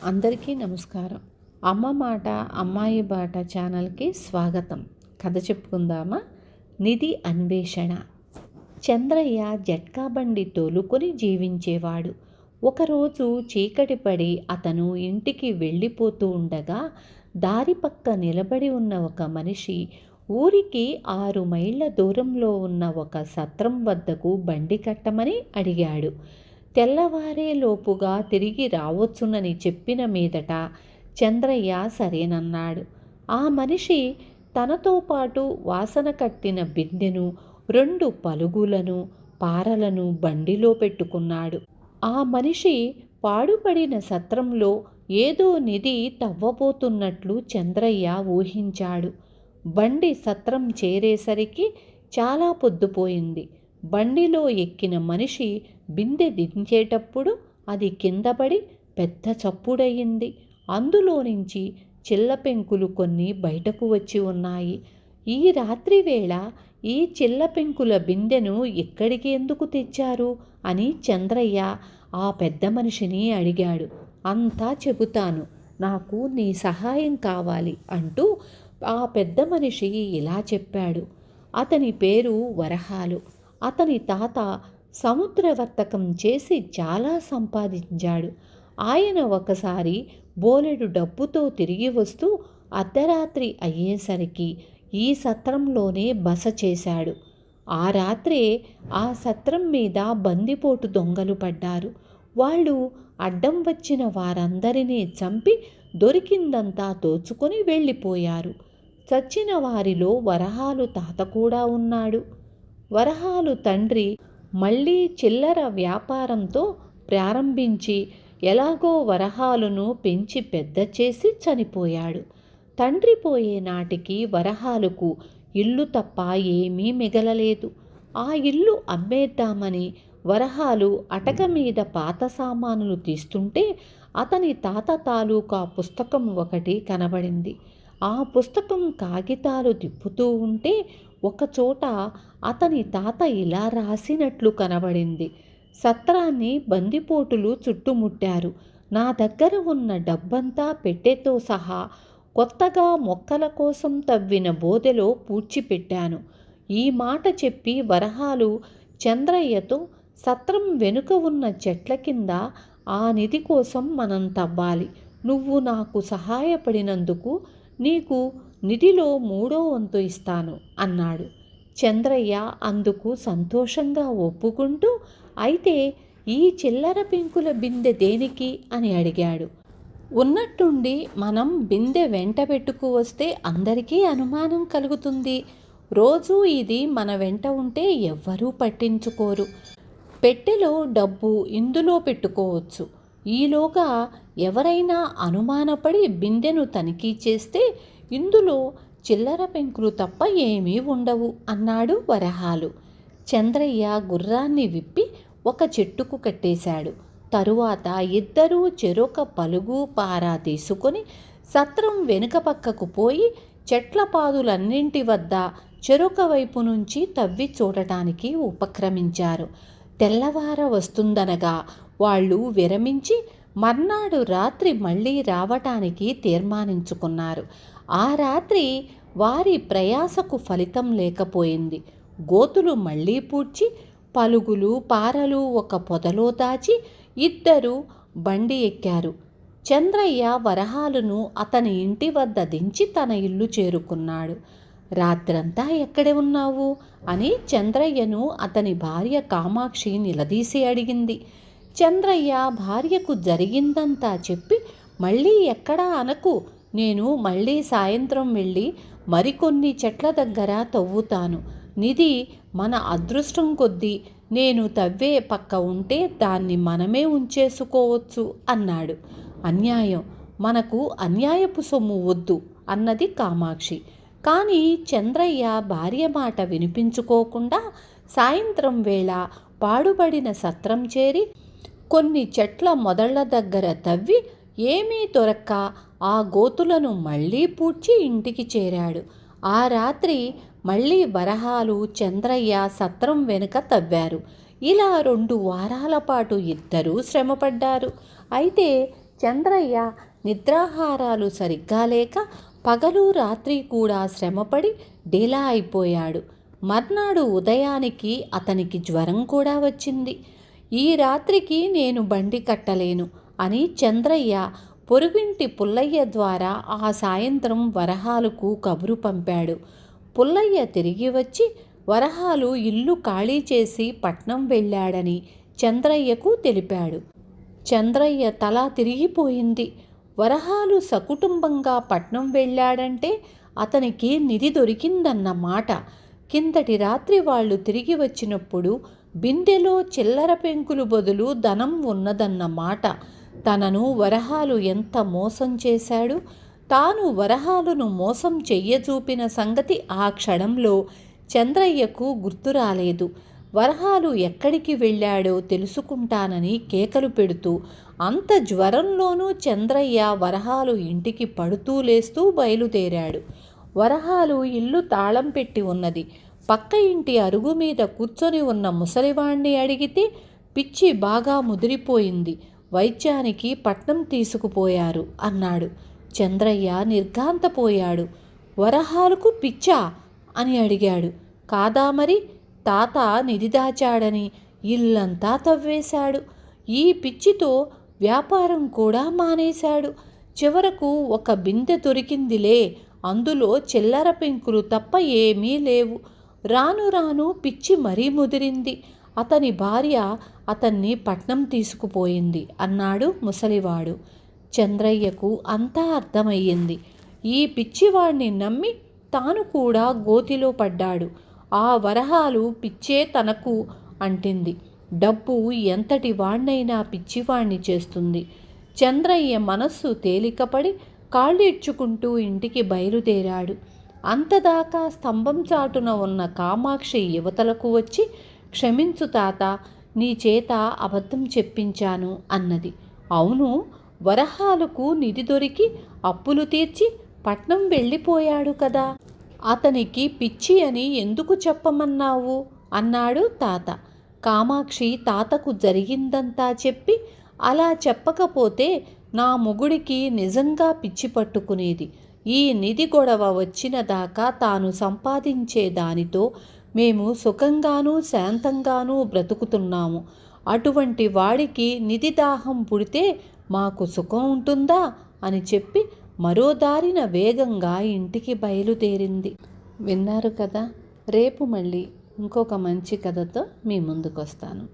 అందరికీ నమస్కారం. అమ్మ మాట అమ్మాయి బాట ఛానల్కి స్వాగతం. కథ చెప్పుకుందామా? నిధి అన్వేషణ. చంద్రయ్య జట్కా బండి తోలుకొని జీవించేవాడు. ఒకరోజు చీకటి పడి అతను ఇంటికి వెళ్ళిపోతూ ఉండగా దారి పక్క నిలబడి ఉన్న ఒక మనిషి ఊరికి 6 మైళ్ళ దూరంలో ఉన్న ఒక సత్రం వద్దకు బండి కట్టమని అడిగాడు. తెల్లవారేలోపుగా తిరిగి రావచ్చునని చెప్పిన మీదట చంద్రయ్య సరేనన్నాడు. ఆ మనిషి తనతో పాటు వాసన కట్టిన బిందెను, 2 పలుగులను, పారలను బండిలో పెట్టుకున్నాడు. ఆ మనిషి పాడుపడిన సత్రంలో ఏదో నిధి తవ్వబోతున్నట్లు చంద్రయ్య ఊహించాడు. బండి సత్రం చేరేసరికి చాలా పొద్దుపోయింది. బండిలో ఎక్కిన మనిషి బిందె దించేటప్పుడు అది కిందపడి పెద్ద చప్పుడయింది. అందులో నుంచి చిల్లపెంకులు కొన్ని బయటకు వచ్చి ఉన్నాయి. ఈ రాత్రి వేళ ఈ చిల్లపెంకుల బిందెను ఇక్కడికి ఎందుకు తెచ్చారు అని చంద్రయ్య ఆ పెద్ద మనిషిని అడిగాడు. అంతా చెబుతాను, నాకు నీ సహాయం కావాలి అంటూ ఆ పెద్ద మనిషి ఇలా చెప్పాడు. అతని పేరు వరహాలు. అతని తాత సముద్ర వర్తకం చేసి చాలా సంపాదించాడు. ఆయన ఒకసారి బోలెడు డబ్బుతో తిరిగి వస్తూ అర్ధరాత్రి అయ్యేసరికి ఈ సత్రంలోనే బస చేశాడు. ఆ రాత్రే ఆ సత్రం మీద బందిపోటు దొంగలు పడ్డారు. వాళ్ళు అడ్డం వచ్చిన వారందరినీ చంపి దొరికిందంతా దోచుకొని వెళ్ళిపోయారు. చచ్చిన వారిలో వరహాలు తాత కూడా ఉన్నాడు. వరహాలు తండ్రి మళ్ళీ చిల్లర వ్యాపారంతో ప్రారంభించి ఎలాగో వరహాలును పెంచి పెద్ద చేసి చనిపోయాడు. తండ్రి పోయే నాటికి వరహాలకు ఇల్లు తప్ప ఏమీ మిగలలేదు. ఆ ఇల్లు అమ్మేద్దామని వరహాలు అటక మీద పాత సామానులు తీస్తుంటే అతని తాత తాలూకా పుస్తకం ఒకటి కనబడింది. ఆ పుస్తకం కాగితాలు తిప్పుతూ ఉంటే ఒకచోట అతని తాత ఇలా రాసినట్లు కనబడింది. సత్రాన్ని బందిపోటులు చుట్టుముట్టారు. నా దగ్గర ఉన్న డబ్బంతా పెట్టెతో సహా కొత్తగా మొక్కల కోసం తవ్విన బోదెలో పూడ్చిపెట్టాను. ఈ మాట చెప్పి వరహాలు చంద్రయ్యతో సత్రం వెనుక ఉన్న చెట్ల కింద ఆ నిధి కోసం మనం తవ్వాలి. నువ్వు నాకు సహాయపడినందుకు నీకు నిధిలో 3వ వంతు ఇస్తాను అన్నాడు. చంద్రయ్య అందుకు సంతోషంగా ఒప్పుకుంటూ, అయితే ఈ చిల్లర పెంకుల బిందె దేనికి అని అడిగాడు. ఉన్నట్టుండి మనం బిందె వెంట పెట్టుకు వస్తే అందరికీ అనుమానం కలుగుతుంది. రోజూ ఇది మన వెంట ఉంటే ఎవ్వరూ పట్టించుకోరు. పెట్టెలో డబ్బు ఇందులో పెట్టుకోవచ్చు. ఈలోగా ఎవరైనా అనుమానపడి బిందెను తనిఖీ చేస్తే ఇందులో చిల్లర పెంకులు తప్ప ఏమీ ఉండవు అన్నాడు వరహాలు. చంద్రయ్య గుర్రాన్ని విప్పి ఒక చెట్టుకు కట్టేశాడు. తరువాత ఇద్దరూ చెరొక పలుగు పారా తీసుకొని సత్రం వెనుక పక్కకు పోయి చెట్ల పాదులన్నింటి వద్ద చెరొక వైపు నుంచి తవ్వి చూడటానికి ఉపక్రమించారు. తెల్లవార వస్తుందనగా వాళ్ళు విరమించి మర్నాడు రాత్రి మళ్ళీ రావటానికి తీర్మానించుకున్నారు. ఆ రాత్రి వారి ప్రయాసకు ఫలితం లేకపోయింది. గోతులు మళ్ళీ పూడ్చి పలుగులు పారలు ఒక పొదలో దాచి ఇద్దరు బండి ఎక్కారు. చంద్రయ్య వరహాలను అతని ఇంటి వద్ద దించి తన ఇల్లు చేరుకున్నాడు. రాత్రంతా ఎక్కడ ఉన్నావు అని చంద్రయ్యను అతని భార్య కామాక్షి నిలదీసి అడిగింది. చంద్రయ్య భార్యకు జరిగిందంతా చెప్పి, మళ్ళీ ఎక్కడా అనకు, నేను మళ్ళీ సాయంత్రం వెళ్ళి మరికొన్ని చెట్ల దగ్గర తవ్వుతాను. నిధి మన అదృష్టం కొద్దీ నేను తవ్వే పక్క ఉంటే దాన్ని మనమే ఉంచేసుకోవచ్చు అన్నాడు. అన్యాయం, మనకు అన్యాయపు సొమ్ము వద్దు అన్నది కామాక్షి. కానీ చంద్రయ్య భార్య మాట వినిపించుకోకుండా సాయంత్రం వేళ పాడుబడిన సత్రం చేరి కొన్ని చెట్ల మొదళ్ల దగ్గర తవ్వి ఏమీ దొరక్క ఆ గోతులను మళ్ళీ పూడ్చి ఇంటికి చేరాడు. ఆ రాత్రి మళ్ళీ వరహాలు చంద్రయ్య సత్రం వెనుక తవ్వారు. ఇలా 2 వారాల పాటు ఇద్దరూ శ్రమపడ్డారు. అయితే చంద్రయ్య నిద్రాహారాలు సరిగ్గా లేక పగలు రాత్రి కూడా శ్రమపడి డీలా అయిపోయాడు. మర్నాడు ఉదయానికి అతనికి జ్వరం కూడా వచ్చింది. ఈ రాత్రికి నేను బండి కట్టలేను అని చంద్రయ్య పొరుగింటి పుల్లయ్య ద్వారా ఆ సాయంత్రం వరహాలకు కబురు పంపాడు. పుల్లయ్య తిరిగి వచ్చి వరహాలు ఇల్లు ఖాళీ చేసి పట్నం వెళ్ళాడని చంద్రయ్యకు తెలిపాడు. చంద్రయ్య తల తిరిగిపోయింది. వరహాలు సకుటుంబంగా పట్నం వెళ్ళాడంటే అతనికి నిధి దొరికిందన్న మాట. కిందటి రాత్రి వాళ్ళు తిరిగి వచ్చినప్పుడు బిందెలో చిల్లర పెంకులు బదులు ధనం ఉన్నదన్న మాట. తనను వరహాలు ఎంత మోసం చేశాడు. తాను వరహాలును మోసం చెయ్యచూపిన సంగతి ఆ క్షణంలో చంద్రయ్యకు గుర్తు రాలేదు. వరహాలు ఎక్కడికి వెళ్ళాడో తెలుసుకుంటానని కేకలు పెడుతూ అంత జ్వరంలోనూ చంద్రయ్య వరహాలు ఇంటికి పడుతూ లేస్తూ బయలుదేరాడు. వరహాలు ఇల్లు తాళం పెట్టి ఉన్నది. పక్క ఇంటి అరుగు మీద కూర్చొని ఉన్న ముసలివాణ్ణి అడిగితే పిచ్చి బాగా ముదిరిపోయింది, వైద్యానికి పట్నం తీసుకుపోయారు అన్నాడు. చంద్రయ్య నిర్ఘాంతపోయాడు. వరహాలకు పిచ్చా అని అడిగాడు. కాదా మరి, తాత నిధి దాచాడని ఇల్లంతా తవ్వేశాడు. ఈ పిచ్చితో వ్యాపారం కూడా మానేశాడు. చివరకు ఒక బిందె దొరికిందిలే, అందులో చిల్లర పెంకులు తప్ప ఏమీ లేవు. రాను రాను పిచ్చి మరీ ముదిరింది. అతని భార్య అతన్ని పట్నం తీసుకుపోయింది అన్నాడు ముసలివాడు. చంద్రయ్యకు అంతా అర్థమయ్యింది. ఈ పిచ్చివాణ్ణి నమ్మి తాను కూడా గోతిలో పడ్డాడు. ఆ వరహాలు పిచ్చే తనకు అంటింది. డబ్బు ఎంతటి వాణ్ణైనా పిచ్చివాణ్ణి చేస్తుంది. చంద్రయ్య మనస్సు తేలికపడి కాళ్ళిడ్చుకుంటూ ఇంటికి బయలుదేరాడు. అంతదాకా స్తంభం చాటున ఉన్న కామాక్షి యువతలకు వచ్చి, క్షమించు తాత, నీ చేత అబద్ధం చెప్పించాను అన్నది. అవును, వరహాలకు నిధి దొరికి అప్పులు తీర్చి పట్నం వెళ్ళిపోయాడు కదా, అతనికి పిచ్చి అని ఎందుకు చెప్పమన్నావు అన్నాడు తాత. కామాక్షి తాతకు జరిగిందంతా చెప్పి, అలా చెప్పకపోతే నా మొగుడికి నిజంగా పిచ్చి పట్టుకునేది. ఈ నిధి గొడవ వచ్చిన దాకా తాను సంపాదించే దానితో మేము సుఖంగానూ శాంతంగానూ బ్రతుకుతున్నాము. అటువంటి వాడికి నిధి దాహం పుడితే మాకు సుఖం ఉంటుందా అని చెప్పి మరో దారిన వేగంగా ఇంటికి బయలుదేరింది. విన్నారు కదా. రేపు మళ్ళీ ఇంకొక మంచి కథతో మీ ముందుకు వస్తాను.